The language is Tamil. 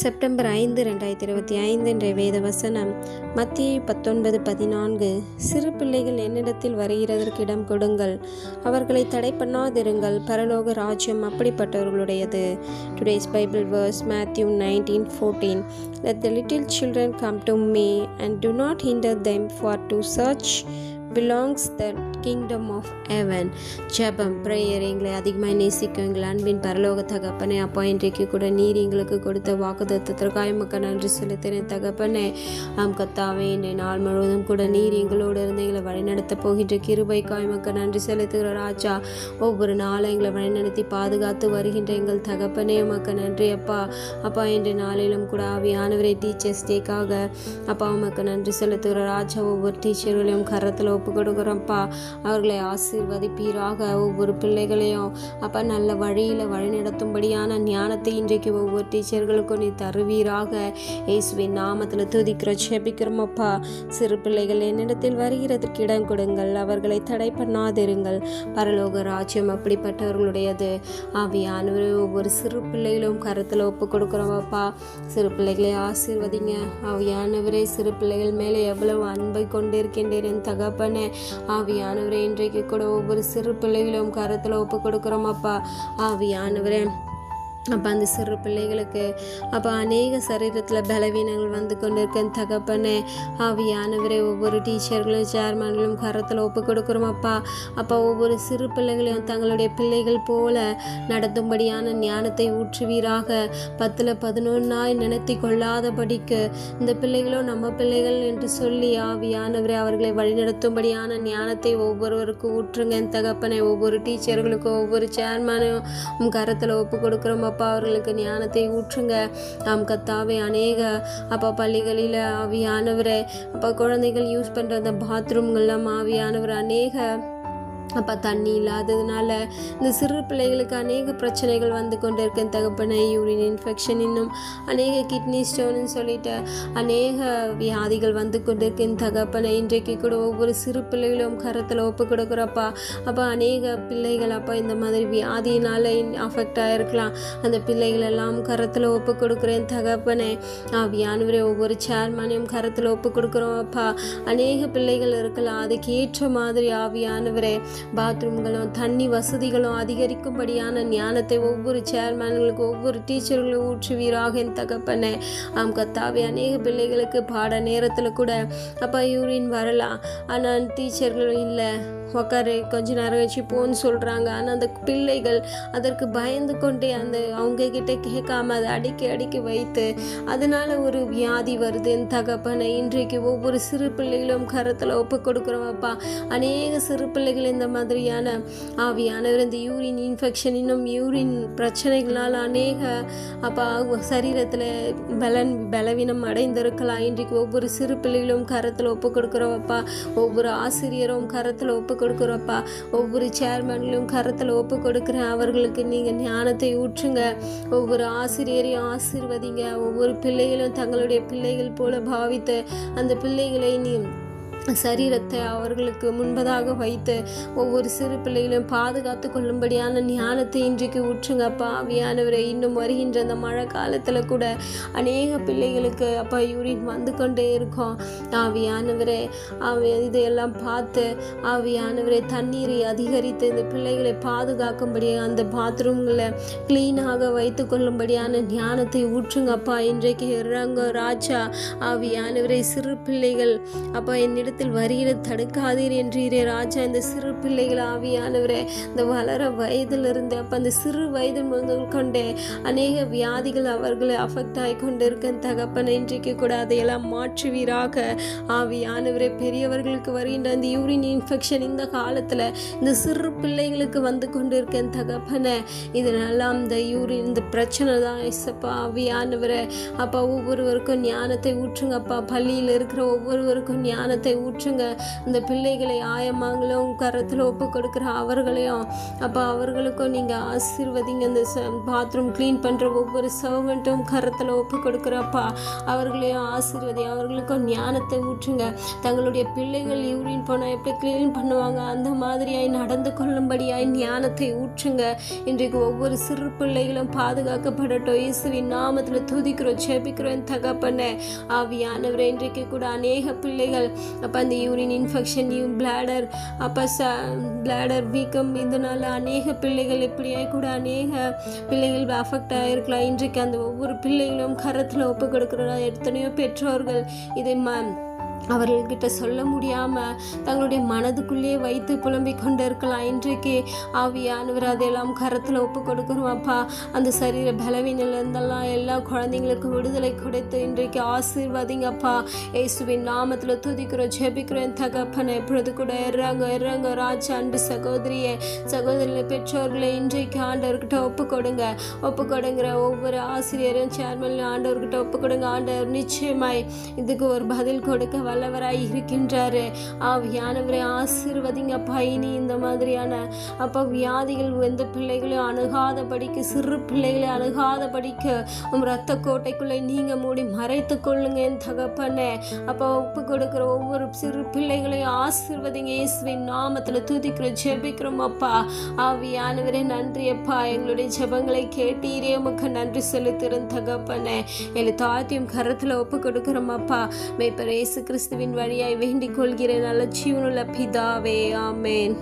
செப்டம்பர் 5, 2025 இன்றைய வேத வசனம் மத்தேயு 19:14. சிறு பிள்ளைகள் என்னிடத்தில் வருகிறதற்கு இடம் கொடுங்கள், அவர்களை தடை பண்ணாதிருங்கள், பரலோக ராஜ்யம் அப்படிப்பட்டவர்களுடையது. Today's Bible verse Matthew 19:14. Let the little children come to me and do not hinder them, for to such belongs the kingdom of heaven. ஜெபம் பிரேயர். எங்களை அதிகமாக நேசிக்கும் எங்கள் அன்பின் பரலோக தகப்பனே, அப்பா இன்றைக்கு கூட நீர் எங்களுக்கு கொடுத்த வாக்குத்தத்தத்திற்காக மக்கள் நன்றி செலுத்தினேன் தகப்பனே. கத்தாவே, இன்றைய நாள் முழுவதும் கூட நீர் எங்களோடு இருந்து எங்களை வழிநடத்த போகின்ற கிருபைக்காய் மக்கள் நன்றி செலுத்துகிற ராஜா. ஒவ்வொரு நாளும் எங்களை வழிநடத்தி பாதுகாத்து வருகின்ற எங்கள் தகப்பனே மக்கள் நன்றி அப்பா. அப்பா இன்றைய நாளிலும் கூட ஆவியானவரை டீச்சர்ஸ் டேக்காக அப்பா உமக்கு நன்றி செலுத்துகிற ராஜா. ஒவ்வொரு டீச்சர்களையும் கரத்தில் ஒப்பு கொடுக்குறோம்ப்பா. அவர்களை ஆசீர்வதிப்பீராக. ஒவ்வொரு பிள்ளைகளையும் அப்பா நல்ல வழியில் வழிநடத்தும்படியான ஞானத்தை இன்றைக்கு ஒவ்வொரு டீச்சர்களுக்கும் நீ தருவீராக. இயேசுவின் நாமத்தில் துதிக்கிற செபிக்கிறோமப்பா. சிறு பிள்ளைகள் என்னிடத்தில் வருகிறதற்கு இடம் கொடுங்கள், அவர்களை தடை பண்ணாதிருங்கள், பரலோக ராஜ்யம் அப்படிப்பட்டவர்களுடையது. ஆவியானவரே, ஒவ்வொரு சிறு பிள்ளைகளும் கருத்தில் ஒப்பு கொடுக்குறோமப்பா. சிறு பிள்ளைகளை ஆசீர்வதிங்க ஆவியானவரே. சிறு பிள்ளைகள் மேலே எவ்வளவு அன்பை கொண்டிருக்கின்றேன் தகப்பனே. ஆவியானவரே, இன்றைக்கு கூட ஒவ்வொரு சிறு பிள்ளைகளும் கருத்தில் ஒப்பு கொடுக்குறோம் அப்பா. ஆவியானவரே, அப்போ அந்த சிறு பிள்ளைகளுக்கு அப்போ அநேக சரீரத்தில் பலவீனங்கள் வந்து கொண்டு இருக்க தகப்பனே. ஆவியானவரே, ஒவ்வொரு டீச்சர்களும் சேர்மன்களும் கரத்தில் ஒப்பு கொடுக்குறோம் அப்பா. அப்போ ஒவ்வொரு சிறு பிள்ளைகளையும் தங்களுடைய பிள்ளைகள் போல நடத்தும்படியான ஞானத்தை ஊற்றுவீராக. 10-11 நினைத்து கொள்ளாதபடிக்கு இந்த பிள்ளைகளும் நம்ம பிள்ளைகள் என்று சொல்லி ஆவியானவரே அவர்களை வழிநடத்தும்படியான ஞானத்தை ஒவ்வொருவருக்கும் ஊற்றுங்க தகப்பனே. ஒவ்வொரு டீச்சர்களுக்கும் ஒவ்வொரு சேர்மனையும் கரத்தில் ஒப்பு கொடுக்குறோம் அப்பா. அவர்களுக்கு ஞானத்தை ஊற்றுங்க. கத்தாவே, அநேக அப்பா பள்ளிகளில் ஆவியானவரை அப்பா குழந்தைகள் யூஸ் பண்ணுற அந்த பாத்ரூம்கள்லாம் ஆவியானவர் அநேக அப்போ தண்ணி இல்லாததுனால இந்த சிறு பிள்ளைகளுக்கு அநேக பிரச்சனைகள் வந்து கொண்டு இருக்க தகப்பனை. யூரின் இன்ஃபெக்ஷன், இன்னும் அநேக கிட்னி ஸ்டோன்னு சொல்லிட்டு அநேக வியாதிகள் வந்து கொண்டு இருக்க தகப்பனை. இன்றைக்கு கூட ஒவ்வொரு சிறு பிள்ளைகளும் கரத்தில் ஒப்பு கொடுக்குறப்பா. அப்போ அநேக பிள்ளைகள் அப்போ இந்த மாதிரி வியாதியினால் அஃபெக்ட் ஆகிருக்கலாம். அந்த பிள்ளைகள் எல்லாம் கரத்தில் ஒப்பு கொடுக்குறேன் தகப்பனை. ஆவியானவரே, ஒவ்வொரு சேர்மனையும் கரத்தில் ஒப்பு கொடுக்குறோம் அப்பா. அநேக பிள்ளைகள் இருக்கலாம், அதுக்கு ஏற்ற மாதிரி ஆவியானவரே பாத்ரூம்களும் தண்ணி வசதிகளும் அதிகரிக்கும்படியான ஞானத்தை ஒவ்வொரு சேர்மேன்களுக்கு ஒவ்வொரு டீச்சர்களும் ஊற்றுவீராக என் தகப்பனே. கத்தாவே, அநேக பிள்ளைகளுக்கு பாட நேரத்தில் கூட அப்போ யூரின் வரலாம், ஆனால் டீச்சர்களும் இல்லை, உக்காரு கொஞ்ச நேரம் கழிச்சு போன்னு சொல்கிறாங்க. ஆனால் அந்த பிள்ளைகள் அதற்கு பயந்து கொண்டே அந்த அவங்கக்கிட்ட கேட்காம அதை அடிக்கி வைத்து அதனால் ஒரு வியாதி வருது என் தகப்பனை. இன்றைக்கு ஒவ்வொரு சிறு பிள்ளைகளும் கரத்தில் ஒப்பு கொடுக்குறோம்ப்பா. அநேக சிறு பிள்ளைகள் இந்த மாதிரியான ஆவியானவர் இந்த யூரின் இன்ஃபெக்ஷன், இன்னும் யூரின் பிரச்சனைகளால் அநேக அப்பா சரீரத்தில் பலவீனம் அடைந்திருக்கலாம். இன்றைக்கு ஒவ்வொரு சிறு பிள்ளைகளும் கரத்தில் ஒப்பு கொடுக்குறோம்ப்பா. ஒவ்வொரு ஆசிரியரும் கரத்தில் ஒப்பு கொடுக்குறப்பா. ஒவ்வொரு சேர்மன்களும் கரத்தில் ஒப்பு கொடுக்குறேன். அவர்களுக்கு நீங்கள் ஞானத்தை ஊற்றுங்க. ஒவ்வொரு ஆசிரியரையும் ஆசீர்வதிங்க. ஒவ்வொரு பிள்ளைகளும் தங்களுடைய பிள்ளைகள் போல பாவித்து அந்த பிள்ளைகளை நீ சரீரத்தை அவர்களுக்கு முன்பதாக வைத்து ஒவ்வொரு சிறு பிள்ளைகளையும் பாதுகாத்து கொள்ளும்படியான ஞானத்தை இன்றைக்கு ஊற்றுங்கப்பா. ஆவியானவரை, இன்னும் வருகின்ற அந்த மழை காலத்தில் கூட அநேக பிள்ளைகளுக்கு அப்பா யூரின் வந்து கொண்டே இருக்கும். ஆவியானவரே, இதையெல்லாம் பார்த்து ஆவியானவரை தண்ணீரை அதிகரித்து இந்த பிள்ளைகளை பாதுகாக்கும்படியாக அந்த பாத்ரூம்களை கிளீனாக வைத்து கொள்ளும்படியான ஞானத்தை ஊற்றுங்கப்பா. இன்றைக்கு இறங்க ராஜா. ஆவியானவரை, சிறு பிள்ளைகள் அப்பா என்னிடம் வருகிற தடுக்காதீர் என்றீரே ராஜா. இந்த சிறு பிள்ளைகள் ஆவியானவரே இந்த வளர வயதிலிருந்து அப்போ அந்த சிறு வயது முதல் கொண்டே அநேக வியாதிகள் அவர்களை அஃபெக்ட் ஆகி கொண்டு இருக்க தகப்பனை. இன்றைக்கு கூட அதையெல்லாம் மாற்றுவீராக. ஆவியானவரே, பெரியவர்களுக்கு வருகின்ற அந்த யூரின் இன்ஃபெக்ஷன் இந்த காலத்தில் இந்த சிறு பிள்ளைகளுக்கு வந்து கொண்டு இருக்க தகப்பனை. இதனெல்லாம் இந்த யூரின் இந்த பிரச்சனை தான் இசப்பா. ஆவியானவரே அப்பா, ஒவ்வொருவருக்கும் ஞானத்தை ஊற்றுங்கப்பா. பள்ளியில் இருக்கிற ஒவ்வொருவருக்கும் ஞானத்தை ஊற்றுங்க. இந்த பிள்ளைகளை ஆயமாங்களும் கரத்தில் ஒப்பு கொடுக்குற அவர்களையும் அப்போ அவர்களுக்கும் நீங்கள் ஆசீர்வதிங்க. இந்த பாத்ரூம் க்ளீன் பண்ணுற ஒவ்வொரு சர்வெண்ட்டும் கரத்தில் ஒப்பு கொடுக்குறப்பா அவர்களையும் ஆசீர்வதி. அவர்களுக்கும் ஞானத்தை ஊற்றுங்க. தங்களுடைய பிள்ளைகள் யூரின் போனால் எப்படி க்ளீன் பண்ணுவாங்க அந்த மாதிரியாய் நடந்து கொள்ளும்படியாய் ஞானத்தை ஊற்றுங்க. இன்றைக்கு ஒவ்வொரு சிறு பிள்ளைகளும் பாதுகாக்கப்படட்டும். இயேசுவின் நாமத்தில் துதிக்கிறோம், ஜெபிக்கிறோம் தகப்பனே. ஆவியானவரே, இன்றைக்கு கூட அநேக பிள்ளைகள் அப்போ அந்த யூரின் இன்ஃபெக்ஷன், பிளாடர் அப்போ பிளாடர் வீக்கம், இதனால் அநேக பிள்ளைகள் இப்படியே கூட அநேக பிள்ளைகள் அஃபெக்ட் ஆகிருக்கலாம். இன்றைக்கு அந்த ஒவ்வொரு பிள்ளைகளும் கரத்தில் ஒப்பு கொடுக்குறோம். எத்தனையோ பெற்றோர்கள் இதை அவர்கள்கிட்ட சொல்ல முடியாமல் தங்களுடைய மனதுக்குள்ளேயே வைத்து புலம்பிக் கொண்டு இருக்கலாம். இன்றைக்கு ஆவியானவர் அதெல்லாம் கரத்தில் ஒப்பு கொடுக்கணும் அப்பா. அந்த சரீர பலவீனெல்லாம் எல்லா குழந்தைங்களுக்கும் விடுதலை கொடுத்து இன்றைக்கு ஆசீர்வாதிங்கப்பா. இயேசுவின் நாமத்தில் துதிக்கிறோம், ஜெபிக்கிறோம் தகப்பனை. எப்பொழுது கூட இறங்க ராஜா. அன்பு சகோதரியை பெற்றோர்களை இன்றைக்கு ஆண்டவர்கிட்ட ஒப்பு கொடுங்கிற ஒவ்வொரு ஆசிரியரும் சேர்மன் ஆண்டவர்கிட்ட ஒப்பு கொடுங்க. ஆண்டவர் நிச்சயமாய் இதுக்கு ஒரு பதில் கொடுக்க வல்லவராய் இருக்கின்றாரு. ஆவியானவரை ஆசீர்வதிங்கப்பா. இனி இந்த மாதிரியான அப்போ வியாதிகள் எந்த பிள்ளைகளையும் அணுகாதபடிக்கு, சிறு பிள்ளைகளை அணுகாதபடிக்கு இரத்த கோட்டைக்குள்ளே நீங்க மூடி மறைத்து கொள்ளுங்க என் தகப்பனே. அப்போ ஒப்பு கொடுக்கிற ஒவ்வொரு சிறு பிள்ளைகளையும் ஆசீர்வதிங்க. இயேசுவின் நாமத்தில் துதிக்கிறோம், ஜெபிக்கிறோம் அப்பா. ஆவியானவரே நன்றி அப்பா. எங்களுடைய ஜெபங்களை கேட்டீரே, உமக்கு நன்றி செலுத்துகிறேன் தகப்பனே. எங்களை தாழ்த்தியும் கரத்தில் ஒப்பு கொடுக்கிறோம் அப்பா. மேய்ப்பர் இயேசு கிறிஸ்துவின் வழியாய் வேண்டிக் கொள்கிறேன் நல்ல ஜீவனுள்ள பிதாவே, ஆமேன்.